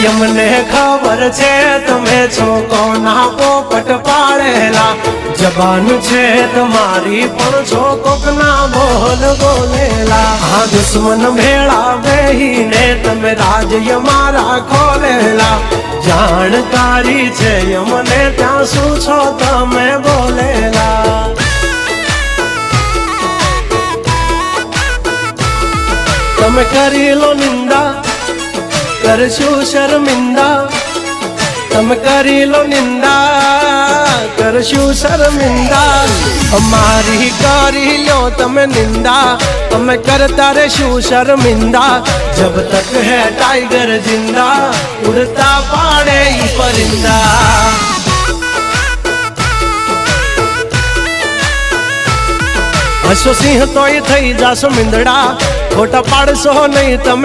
यमने खबर छे तमे छो कोना पोपट पाड़ेला जबान छे तुम्हारी पण छो कोकना बोल बोलेला हाँ दुश्मन भेड़ा बेहीने तमे राज यमारा खोलेला जानकारी छे यमने त्या शू छो तमे बोलेला तमे करी लो निंदा करशु शर्मिंदा तमे करी लो निंदा करशु शर्मिंदा हमारी करी लो तमे निंदा तमे करता रेशु शर्मिंदा जब तक है टाइगर जिंदा उड़ता पाड़े ही परिंदा हसो सिंह तो थई जासो मिंदड़ा खोटा पाड़शो नहीं तमे